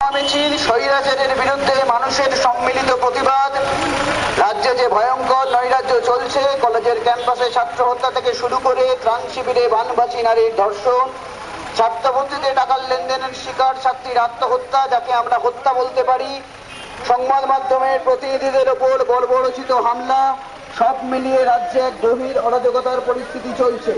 মিছিল স্বৈরাচারের বিরুদ্ধে মানুষের সম্মিলিত প্রতিবাদ। রাজ্যে যে ভয়ঙ্কর নৈরাজ্য চলছে, কলেজের ক্যাম্পাসে ছাত্র হত্যা থেকে শুরু করে ত্রাণ শিবিরে বানবাসী নারীর ধর্ষণ, ছাত্রবন্দিতে টাকার লেনদেনের শিকার ছাত্রীর আত্মহত্যা, যাকে আমরা হত্যা বলতে পারি, সংবাদ মাধ্যমের প্রতিনিধিদের ওপর বর্বরোচিত হামলা, সব মিলিয়ে রাজ্যে এক গভীর অরাজকতার পরিস্থিতি চলছে।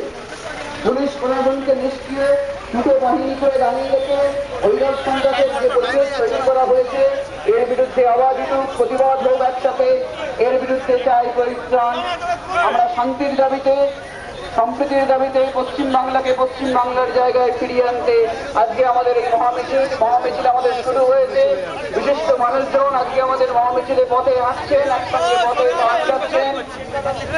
পুলিশ প্রশাসনকে নিষ্ক্রিয় দুটো বাহিনী করে দাঁড়িয়ে রেখে ভৈরব সন্ত্রাসের যে পরিবেশ তৈরি করা হয়েছে, এর বিরুদ্ধে আওয়াজ উঠুক, প্রতিবাদ হোক একসাথে। এর বিরুদ্ধে চাই পরিত্রাণ। আমরা শান্তির দাবিতে, সম্প্রীতির দাবিতে পশ্চিমবাংলাকে পশ্চিমবাংলার জায়গায় ফিরিয়ে আনতে আজকে আমাদের এই মহামিছিল আমাদের শুরু হয়েছে। বিশিষ্ট মানুষজন আজকে আমাদের মহামিছিলে পথে হাঁটছেন, একসঙ্গে পথে যাচ্ছেন।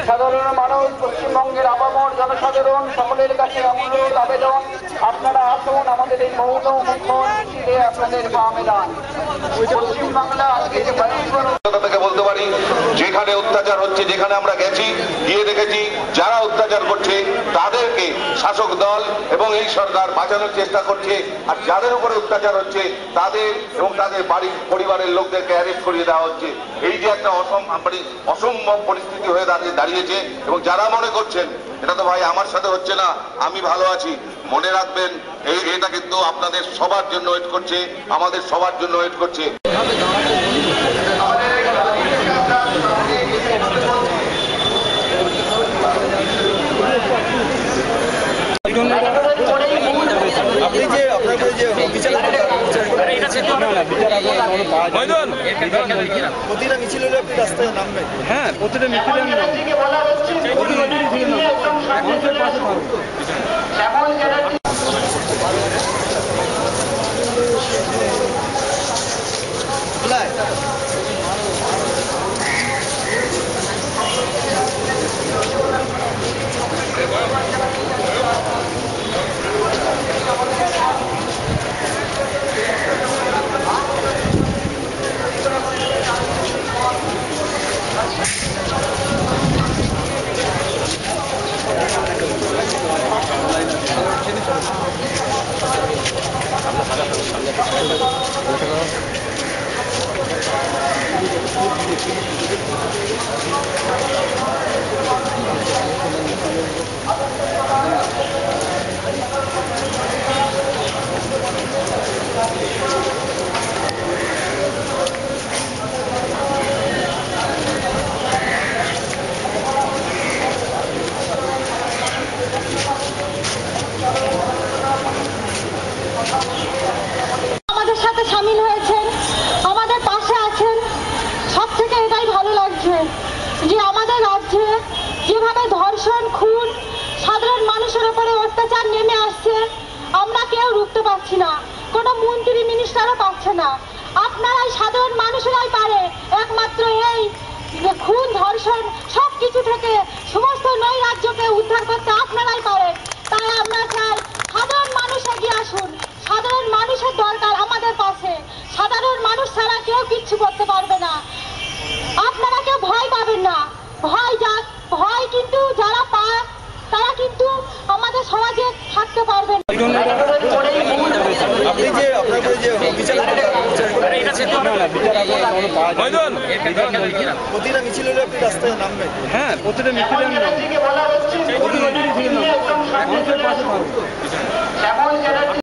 সাধারণ মানুষ, পশ্চিমবঙ্গের আপামর জনসাধারণ সকলের কাছে অনুরোধ, আবেদন, আপনারা আসুন আমাদের এই মৌন মুখর মিছিলে আপনাদের আবেদন। পশ্চিমবাংলা আজকে যে থেকে বলতে পারি, যেখানে অত্যাচার হচ্ছে, যেখানে আমরা গেছি, গিয়ে দেখেছি যারা অত্যাচার করছে তাদেরকে শাসক দল এবং এই সরকার বাঁচানোর চেষ্টা করছে, আর যাদের উপরে অত্যাচার হচ্ছে তাদের এবং তাদের বাড়ির পরিবারের লোকদেরকে অ্যারেস্ট করিয়ে দেওয়া হচ্ছে। এই যে একটা অসম্ভব পরিস্থিতি হয়ে দাঁড়িয়েছে, এবং যারা মনে করছেন এটা তো ভাই আমার সাথে হচ্ছে না, আমি ভালো আছি, মনে রাখবেন এটা কিন্তু আপনাদের সবার জন্য ওয়েট করছে, আমাদের সবার জন্য ওয়েট করছে। প্রতিটা মিছিল হলে আপনি রাস্তায় নামবেন? হ্যাঁ, প্রতিটা মিছিলে আমি আমাদের সাথে সামিল হয়েছেন, আমাদের পাশে আছেন। সব থেকে এটাই ভালো লাগছে যে আমাদের রাজ্যে যেভাবে ধর্ষণ, খুন, সাধারণ মানুষের উপরে অত্যাচার নেমে আসছে, আমরা কেউ রুখতে পারছি না, কোনো মন্ত্রী মিনিস্টারও পাচ্ছে না। আপনারাই, সাধারণ মানুষেরাই পারে একমাত্র এই খুন, ধর্ষণ সবকিছু থেকে সমস্ত নৈরাজ্যকে উদ্ধার করতে আপনারাই পারেন। তাই আমরা চাই সাধারণ মানুষ এগিয়ে আসুন। সাধারণ মানুষের দরকার আমাদের পাশে। সাধারণ মানুষ ছাড়া কেউ কিচ্ছু করতে পারবে না। আপনারা কেউ ভয় পাবেন না। ভয় কিন্তু যারা পায় তারা কিন্তু আমাদের সমাজে থাকতে পারবে না। প্রতিটা মিছিল হলে আপনি রাস্তায় নামবেন? হ্যাঁ, প্রতিটা মিছিলে আমি